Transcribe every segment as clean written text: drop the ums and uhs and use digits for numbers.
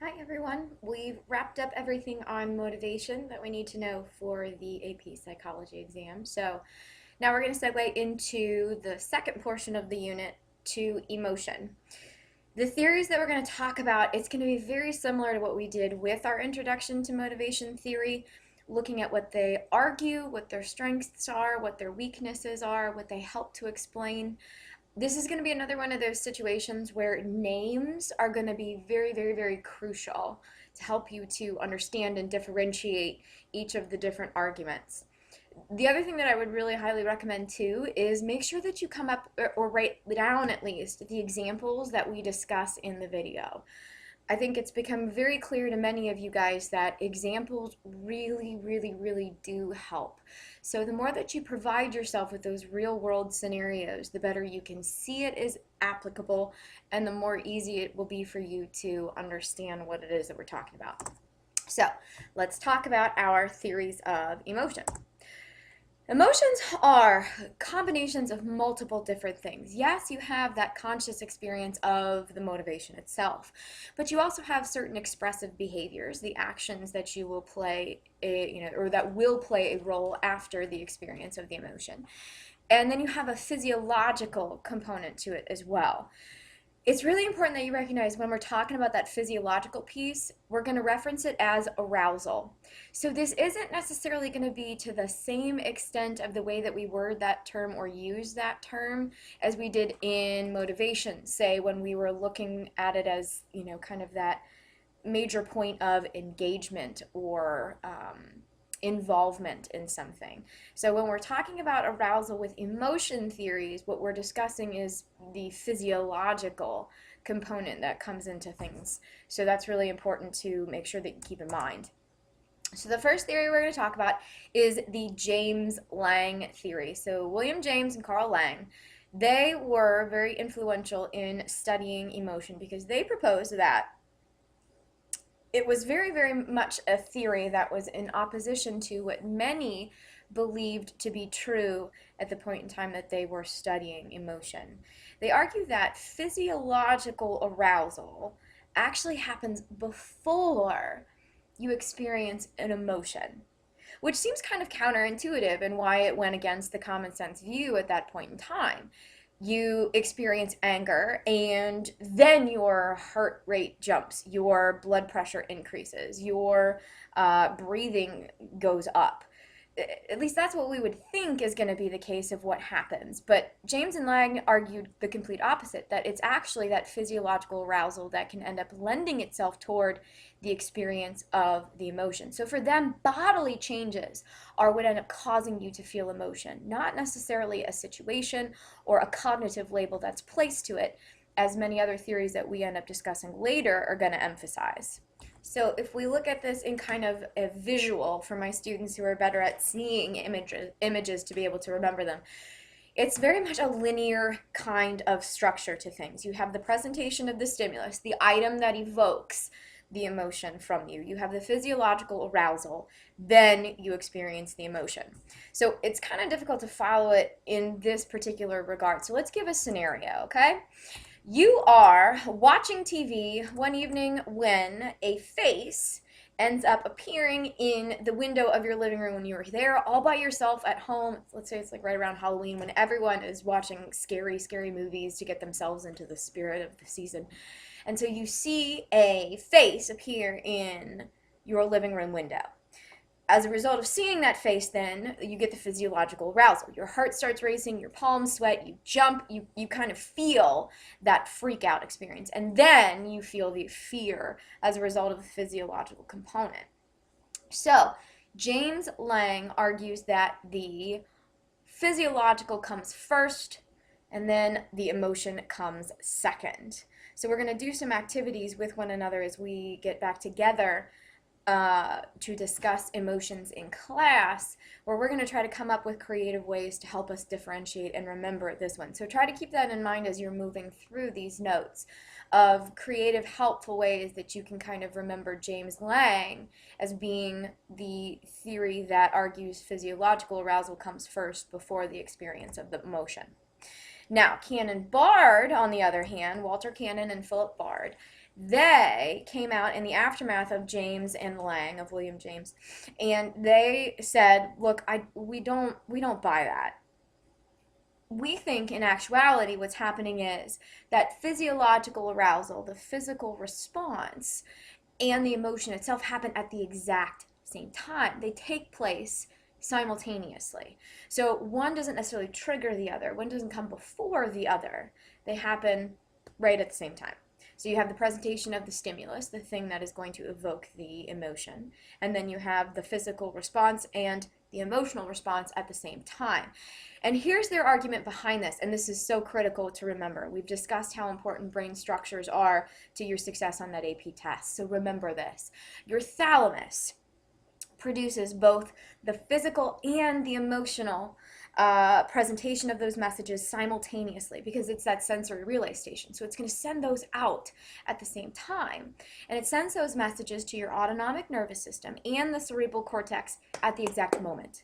Hi everyone. We've wrapped up everything on motivation that we need to know for the AP psychology exam. So now we're going to segue into the second portion of the unit to emotion. The theories that we're going to talk about, it's going to be very similar to what we did with our introduction to motivation theory, looking at what they argue, what their strengths are, what their weaknesses are, what they help to explain. This is going to be another one of those situations where names are going to be very, very, very crucial to help you to understand and differentiate each of the different arguments. The other thing that I would really highly recommend too is make sure that you come up or write down at least the examples that we discuss in the video. I think it's become very clear to many of you guys that examples really, really, really do help. So the more that you provide yourself with those real world scenarios, the better you can see it is applicable and the more easy it will be for you to understand what it is that we're talking about. So let's talk about our theories of emotion. Emotions are combinations of multiple different things. Yes, you have that conscious experience of the motivation itself, but you also have certain expressive behaviors, the actions that you will play, or that will play a role after the experience of the emotion. And then you have a physiological component to it as well. It's really important that you recognize when we're talking about that physiological piece, we're going to reference it as arousal. So this isn't necessarily going to be to the same extent of the way that we word that term or use that term as we did in motivation, say when we were looking at it as, kind of that major point of engagement or involvement in something. So when we're talking about arousal with emotion theories, what we're discussing is the physiological component that comes into things. So that's really important to make sure that you keep in mind. So the first theory we're going to talk about is the James-Lange Theory. So William James and Carl Lange, they were very influential in studying emotion because they proposed that it was very, very much a theory that was in opposition to what many believed to be true at the point in time that they were studying emotion. They argue that physiological arousal actually happens before you experience an emotion, which seems kind of counterintuitive and why it went against the common sense view at that point in time. You experience anger and then your heart rate jumps, your blood pressure increases, your breathing goes up. At least that's what we would think is going to be the case of what happens. But James and Lange argued the complete opposite, that it's actually that physiological arousal that can end up lending itself toward the experience of the emotion. So for them, bodily changes are what end up causing you to feel emotion, not necessarily a situation or a cognitive label that's placed to it, as many other theories that we end up discussing later are going to emphasize. So if we look at this in kind of a visual for my students who are better at seeing images to be able to remember them, it's very much a linear kind of structure to things. You have the presentation of the stimulus, the item that evokes the emotion from you. You have the physiological arousal, then you experience the emotion. So it's kind of difficult to follow it in this particular regard. So let's give a scenario, okay? You are watching TV one evening when a face ends up appearing in the window of your living room when you were there all by yourself at home. Let's say it's like right around Halloween when everyone is watching scary, scary movies to get themselves into the spirit of the season. And so you see a face appear in your living room window. As a result of seeing that face, then you get the physiological arousal. Your heart starts racing, your palms sweat, you jump, you kind of feel that freak out experience. And then you feel the fear as a result of the physiological component. So James Lange argues that the physiological comes first and then the emotion comes second. So we're going to do some activities with one another as we get back together to discuss emotions in class, where we're going to try to come up with creative ways to help us differentiate and remember this one. So try to keep that in mind as you're moving through these notes of creative, helpful ways that you can kind of remember James Lange as being the theory that argues physiological arousal comes first before the experience of the emotion. Now, Cannon Bard, on the other hand, Walter Cannon and Philip Bard, They came out in the aftermath of James and Lange, of William James, and they said, look, we don't buy that. We think in actuality what's happening is that physiological arousal, the physical response, and the emotion itself happen at the exact same time. They take place simultaneously. So one doesn't necessarily trigger the other, one doesn't come before the other. They happen right at the same time. So you have the presentation of the stimulus, the thing that is going to evoke the emotion, and then you have the physical response and the emotional response at the same time. And here's their argument behind this, and this is so critical to remember. We've discussed how important brain structures are to your success on that AP test, so remember this. Your thalamus produces both the physical and the emotional presentation of those messages simultaneously, because it's that sensory relay station. So it's going to send those out at the same time. And it sends those messages to your autonomic nervous system and the cerebral cortex at the exact moment.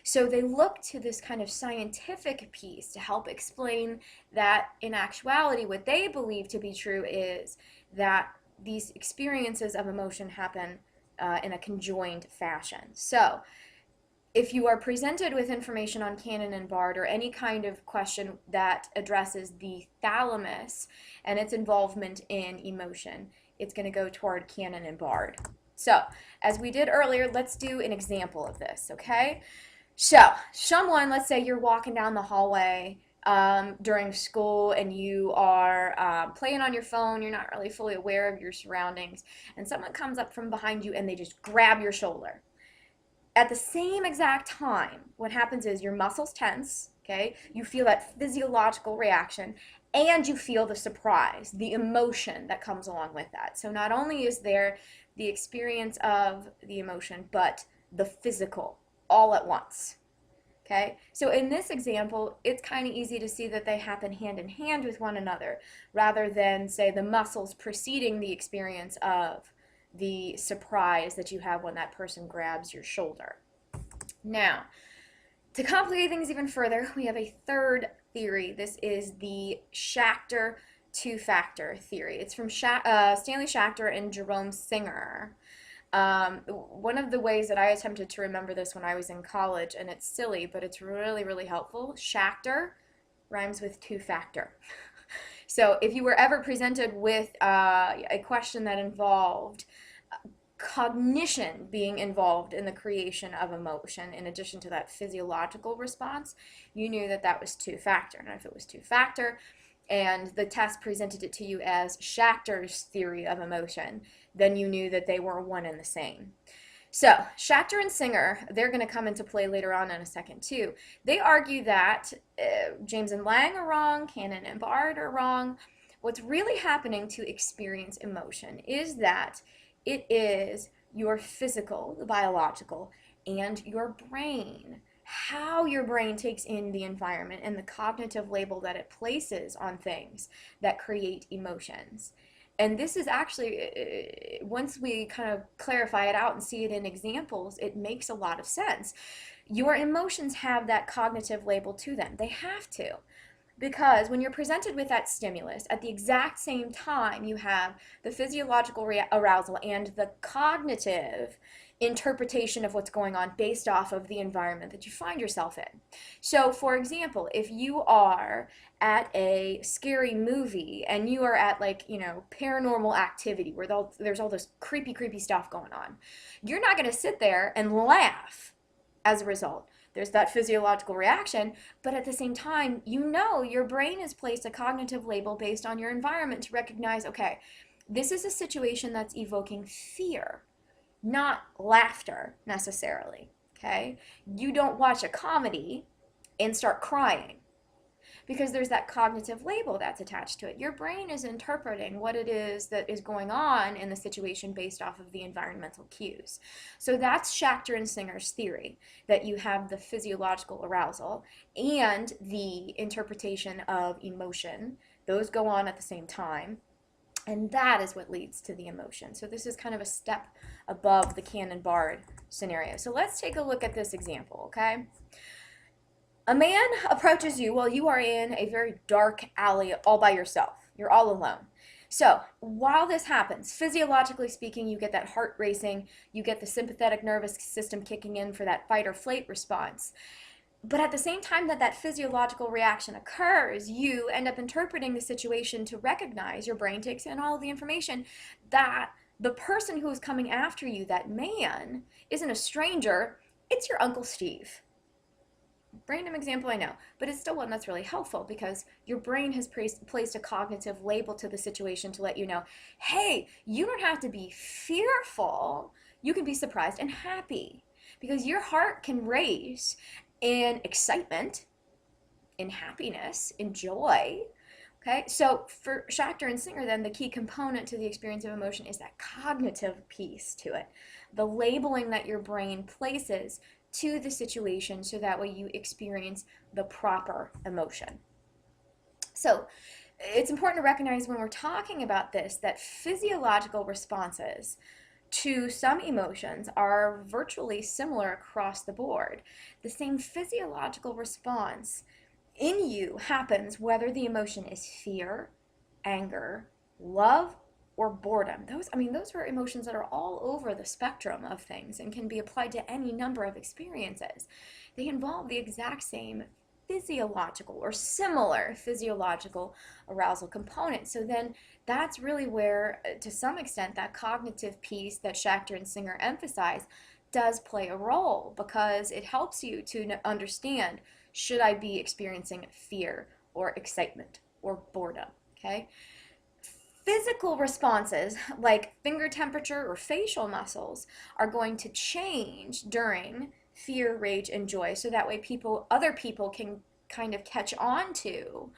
So they look to this kind of scientific piece to help explain that in actuality what they believe to be true is that these experiences of emotion happen in a conjoined fashion. So if you are presented with information on Cannon and Bard or any kind of question that addresses the thalamus and its involvement in emotion, it's going to go toward Cannon and Bard. So, as we did earlier, let's do an example of this, okay? So, someone, let's say you're walking down the hallway during school and you are playing on your phone, you're not really fully aware of your surroundings, and someone comes up from behind you and they just grab your shoulder. At the same exact time, what happens is your muscles tense, okay? You feel that physiological reaction, and you feel the surprise, the emotion that comes along with that. So not only is there the experience of the emotion, but the physical all at once, okay? So in this example, it's kind of easy to see that they happen hand in hand with one another, rather than, say, the muscles preceding the experience of the surprise that you have when that person grabs your shoulder. Now, to complicate things even further, we have a third theory. This is the Schachter two-factor theory. It's from Stanley Schachter and Jerome Singer. One of the ways that I attempted to remember this when I was in college, and it's silly, but it's really, really helpful. Schachter rhymes with two-factor. So if you were ever presented with a question that involved cognition being involved in the creation of emotion, in addition to that physiological response, you knew that that was two-factor. And if it was two-factor, and the test presented it to you as Schachter's theory of emotion, then you knew that they were one and the same. So, Schachter and Singer, they're going to come into play later on in a second too. They argue that James and Lange are wrong, Cannon and Bard are wrong. What's really happening to experience emotion is that it is your physical, the biological, and your brain. How your brain takes in the environment and the cognitive label that it places on things that create emotions. And this is actually, once we kind of clarify it out and see it in examples, it makes a lot of sense. Your emotions have that cognitive label to them. They have to. Because when you're presented with that stimulus, at the exact same time, you have the physiological arousal and the cognitive interpretation of what's going on based off of the environment that you find yourself in. So, for example, if you are at a scary movie and you are at, like, paranormal activity where there's all this creepy stuff going on, you're not going to sit there and laugh as a result. There's that physiological reaction, but at the same time, your brain has placed a cognitive label based on your environment to recognize, okay, this is a situation that's evoking fear, not laughter necessarily, okay? You don't watch a comedy and start crying because there's that cognitive label that's attached to it. Your brain is interpreting what it is that is going on in the situation based off of the environmental cues. So that's Schachter and Singer's theory, that you have the physiological arousal and the interpretation of emotion. Those go on at the same time. And that is what leads to the emotion. So this is kind of a step above the Cannon-Bard scenario. So let's take a look at this example, okay? A man approaches you while you are in a very dark alley all by yourself. You're all alone. So while this happens, physiologically speaking, you get that heart racing, you get the sympathetic nervous system kicking in for that fight or flight response. But at the same time that that physiological reaction occurs, you end up interpreting the situation to recognize, your brain takes in all of the information, that the person who is coming after you, that man, isn't a stranger, it's your Uncle Steve. Random example, I know, but it's still one that's really helpful because your brain has placed a cognitive label to the situation to let you know, hey, you don't have to be fearful, you can be surprised and happy, because your heart can race in excitement, in happiness, in joy. Okay, so for Schachter and Singer, then the key component to the experience of emotion is that cognitive piece to it, the labeling that your brain places to the situation so that way you experience the proper emotion. So it's important to recognize when we're talking about this that physiological responses to some emotions are virtually similar across the board. The same physiological response in you happens whether the emotion is fear, anger, love, or boredom. Those are emotions that are all over the spectrum of things and can be applied to any number of experiences. They involve the exact same physiological or similar physiological arousal component. So then that's really where, to some extent, that cognitive piece that Schachter and Singer emphasize does play a role, because it helps you to understand, should I be experiencing fear or excitement or boredom, okay? Physical responses like finger temperature or facial muscles are going to change during fear, rage, and joy, so that way other people can kind of catch on to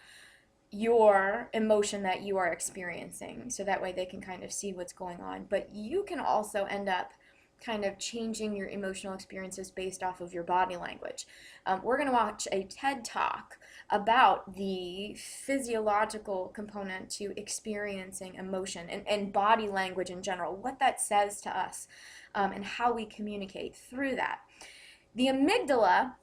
your emotion that you are experiencing, so that way they can kind of see what's going on. But you can also end up kind of changing your emotional experiences based off of your body language. We're going to watch a TED Talk about the physiological component to experiencing emotion and body language in general, what that says to us, and how we communicate through that. The amygdala,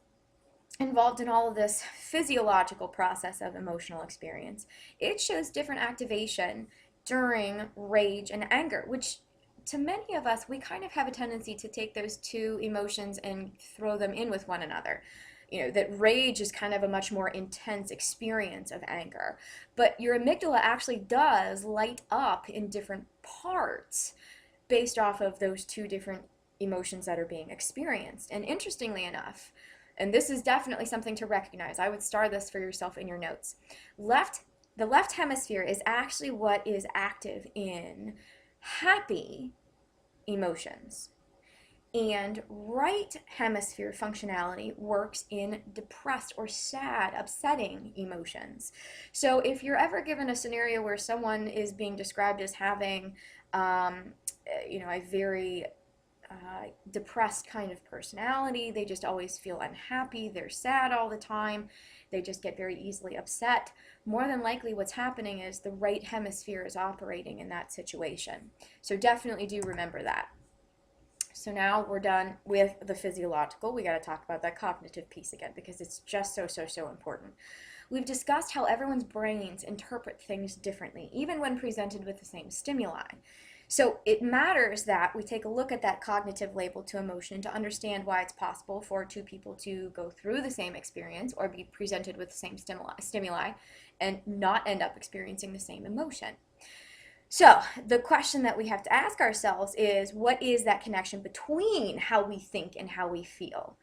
involved in all of this physiological process of emotional experience, it shows different activation during rage and anger, which to many of us, we kind of have a tendency to take those two emotions and throw them in with one another. That rage is kind of a much more intense experience of anger, but your amygdala actually does light up in different parts based off of those two different emotions that are being experienced. And interestingly enough, and this is definitely something to recognize, I would star this for yourself in your notes, the left hemisphere is actually what is active in happy emotions, and right hemisphere functionality works in depressed or sad, upsetting emotions. So if you're ever given a scenario where someone is being described as having a very depressed kind of personality, they just always feel unhappy, they're sad all the time, they just get very easily upset, more than likely what's happening is the right hemisphere is operating in that situation. So definitely do remember that. So now we're done with the physiological. We got to talk about that cognitive piece again, because it's just so important. We've discussed how everyone's brains interpret things differently, even when presented with the same stimuli. So it matters that we take a look at that cognitive label to emotion to understand why it's possible for two people to go through the same experience or be presented with the same stimuli and not end up experiencing the same emotion. So the question that we have to ask ourselves is, what is that connection between how we think and how we feel?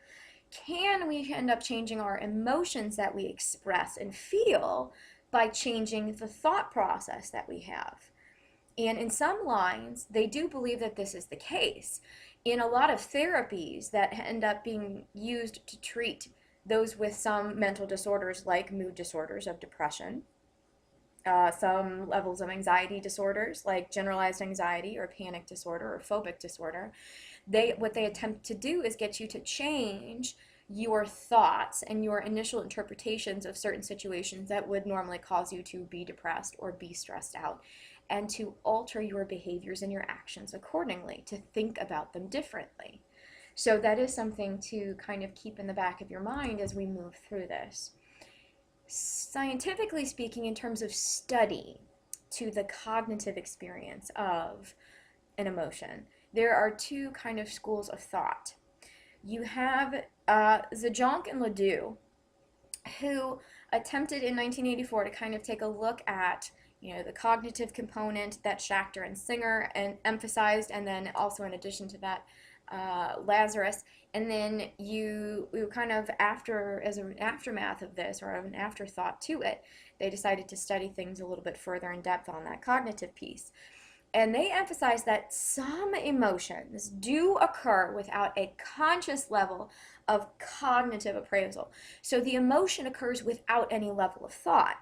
Can we end up changing our emotions that we express and feel by changing the thought process that we have? And in some lines, they do believe that this is the case. In a lot of therapies that end up being used to treat those with some mental disorders, like mood disorders of depression, some levels of anxiety disorders like generalized anxiety or panic disorder or phobic disorder, what they attempt to do is get you to change your thoughts and your initial interpretations of certain situations that would normally cause you to be depressed or be stressed out, and to alter your behaviors and your actions accordingly, to think about them differently. So that is something to kind of keep in the back of your mind as we move through this. Scientifically speaking, in terms of study, to the cognitive experience of an emotion, there are two kind of schools of thought. You have Zajonc and Ledoux, who attempted in 1984 to kind of take a look at the cognitive component that Schachter and Singer emphasized, and then also in addition to that, Lazarus. And then you kind of as an aftermath of this, or an afterthought to it, they decided to study things a little bit further in depth on that cognitive piece. And they emphasize that some emotions do occur without a conscious level of cognitive appraisal. So the emotion occurs without any level of thought.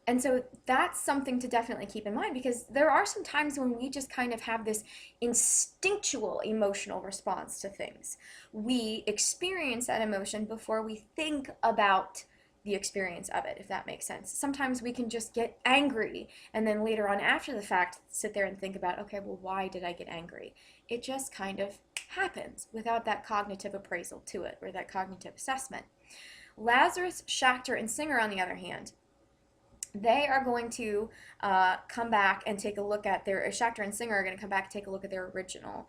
And so that's something to definitely keep in mind, because there are some times when we just kind of have this instinctual emotional response to things. We experience that emotion before we think about the experience of it, if that makes sense. Sometimes we can just get angry and then later on after the fact sit there and think about, okay, well, why did I get angry? It just kind of happens without that cognitive appraisal to it, or that cognitive assessment. Lazarus, Schachter, and Singer, on the other hand, they are going to come back and take a look at Schachter and Singer are going to come back and take a look at their original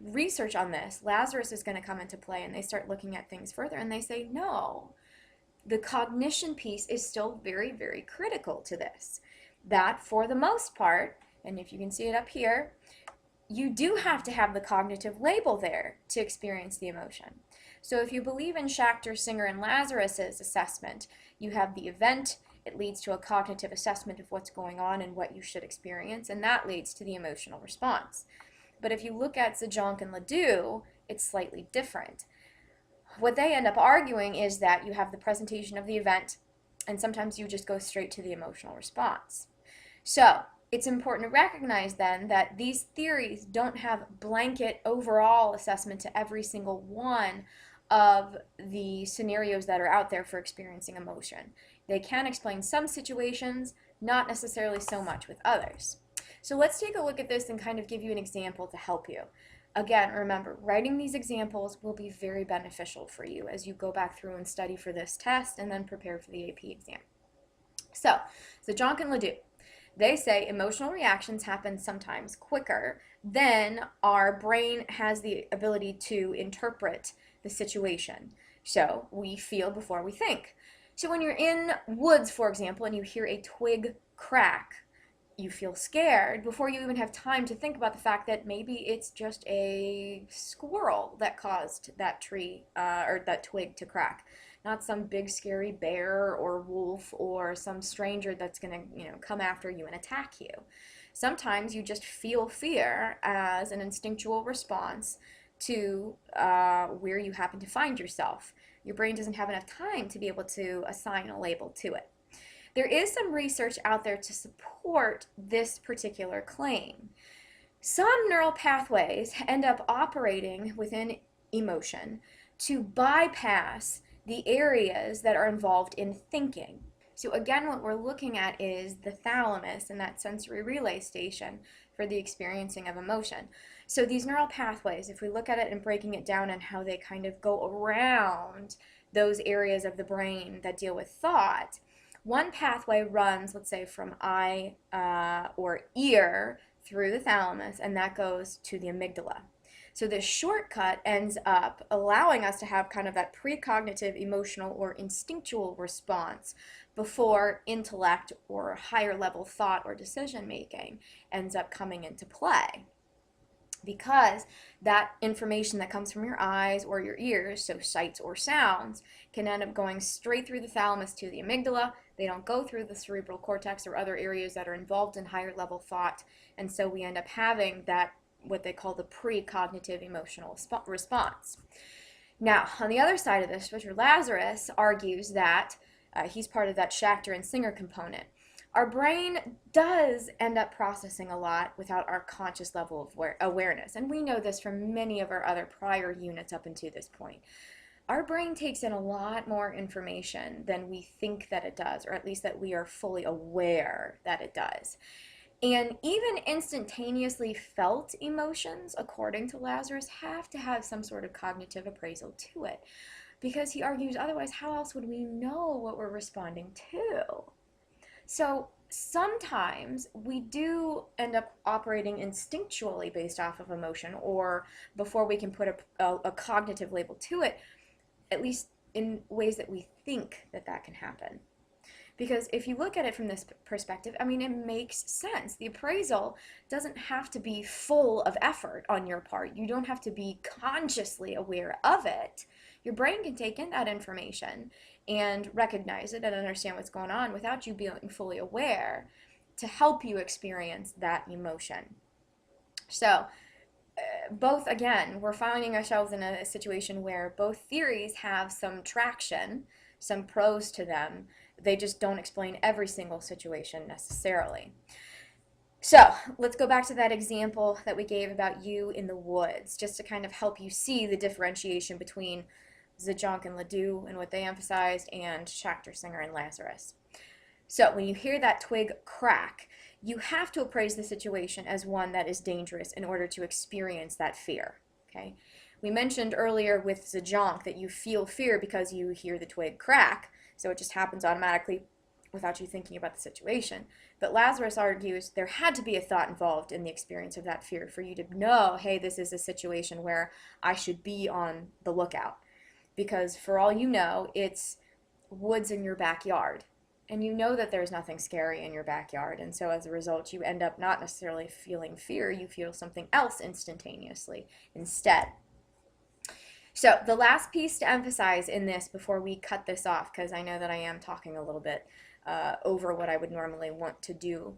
research on this. Lazarus is going to come into play, and they start looking at things further, and they say, no, the cognition piece is still very, very critical to this. That, for the most part, and if you can see it up here, you do have to have the cognitive label there to experience the emotion. So if you believe in Schachter, Singer, and Lazarus's assessment, you have the event, it leads to a cognitive assessment of what's going on and what you should experience, and that leads to the emotional response. But if you look at Zajonc and Ledoux, it's slightly different. What they end up arguing is that you have the presentation of the event, and sometimes you just go straight to the emotional response. So it's important to recognize then that these theories don't have blanket overall assessment to every single one of the scenarios that are out there for experiencing emotion. They can explain some situations, not necessarily so much with others. So let's take a look at this and kind of give you an example to help you. Again, remember, writing these examples will be very beneficial for you as you go back through and study for this test and then prepare for the AP exam. So, Zajonc and Ledoux, they say emotional reactions happen sometimes quicker than our brain has the ability to interpret the situation. So we feel before we think. So when you're in woods, for example, and you hear a twig crack, you feel scared before you even have time to think about the fact that maybe it's just a squirrel that caused that tree or that twig to crack. Not some big scary bear or wolf or some stranger that's going to, come after you and attack you. Sometimes you just feel fear as an instinctual response to where you happen to find yourself. Your brain doesn't have enough time to be able to assign a label to it. There is some research out there to support this particular claim. Some neural pathways end up operating within emotion to bypass the areas that are involved in thinking. So again, what we're looking at is the thalamus and that sensory relay station for the experiencing of emotion. So these neural pathways, if we look at it and breaking it down and how they kind of go around those areas of the brain that deal with thought, one pathway runs, let's say, from eye or ear through the thalamus, and that goes to the amygdala. So this shortcut ends up allowing us to have kind of that precognitive, emotional, or instinctual response before intellect or higher level thought or decision making ends up coming into play. Because that information that comes from your eyes or your ears, so sights or sounds, can end up going straight through the thalamus to the amygdala. They don't go through the cerebral cortex or other areas that are involved in higher level thought, and so we end up having that, what they call the precognitive emotional response. Now, on the other side of this, Richard Lazarus argues that he's part of that Schachter and Singer component. Our brain does end up processing a lot without our conscious level of awareness, and we know this from many of our other prior units up until this point. Our brain takes in a lot more information than we think that it does, or at least that we are fully aware that it does. And even instantaneously felt emotions, according to Lazarus, have to have some sort of cognitive appraisal to it, because he argues otherwise, how else would we know what we're responding to? So sometimes we do end up operating instinctually based off of emotion, or before we can put a cognitive label to it, at least in ways that we think that that can happen. Because if you look at it from this perspective, I mean, it makes sense. The appraisal doesn't have to be full of effort on your part. You don't have to be consciously aware of it. Your brain can take in that information and recognize it and understand what's going on without you being fully aware to help you experience that emotion. So, both, again, we're finding ourselves in a situation where both theories have some traction, some pros to them. They just don't explain every single situation necessarily. So let's go back to that example that we gave about you in the woods, just to kind of help you see the differentiation between Zajonc and Ledoux and what they emphasized, and Schachter, Singer, and Lazarus. So when you hear that twig crack, you have to appraise the situation as one that is dangerous in order to experience that fear. Okay? We mentioned earlier with Zajonc that you feel fear because you hear the twig crack, so it just happens automatically without you thinking about the situation. But Lazarus argues there had to be a thought involved in the experience of that fear for you to know, hey, this is a situation where I should be on the lookout. Because for all you know, it's woods in your backyard. And you know that there's nothing scary in your backyard. And so as a result, you end up not necessarily feeling fear, you feel something else instantaneously instead. So the last piece to emphasize in this before we cut this off, because I know that I am talking a little bit over what I would normally want to do,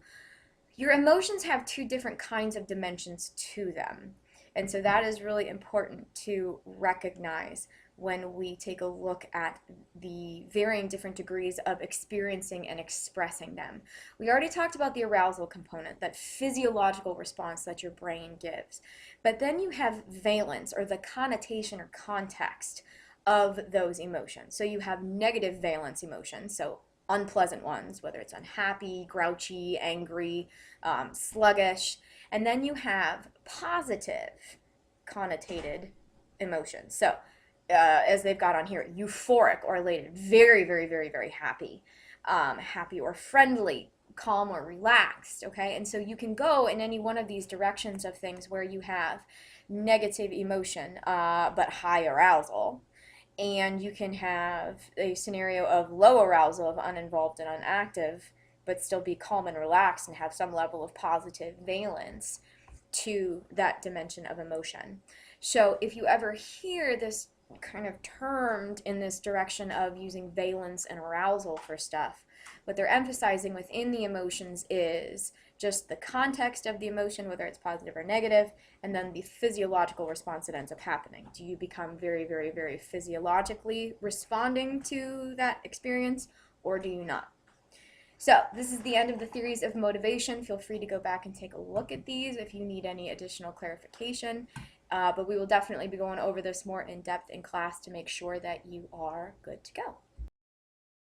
your emotions have two different kinds of dimensions to them. And so that is really important to recognize when we take a look at the varying different degrees of experiencing and expressing them. We already talked about the arousal component, that physiological response that your brain gives. But then you have valence, or the connotation or context of those emotions. So you have negative valence emotions, so unpleasant ones, whether it's unhappy, grouchy, angry, sluggish. And then you have positive connotated emotions. So as they've got on here, euphoric or elated, very, very, very, very happy, happy or friendly, calm or relaxed, okay? And so you can go in any one of these directions of things where you have negative emotion, but high arousal. And you can have a scenario of low arousal, of uninvolved and unactive, but still be calm and relaxed and have some level of positive valence to that dimension of emotion. So if you ever hear this kind of termed in this direction of using valence and arousal for stuff, what they're emphasizing within the emotions is just the context of the emotion, whether it's positive or negative, and then the physiological response that ends up happening. Do you become very, very, very physiologically responding to that experience, or do you not? So this is the end of the theories of motivation. Feel free to go back and take a look at these if you need any additional clarification. But we will definitely be going over this more in depth in class to make sure that you are good to go.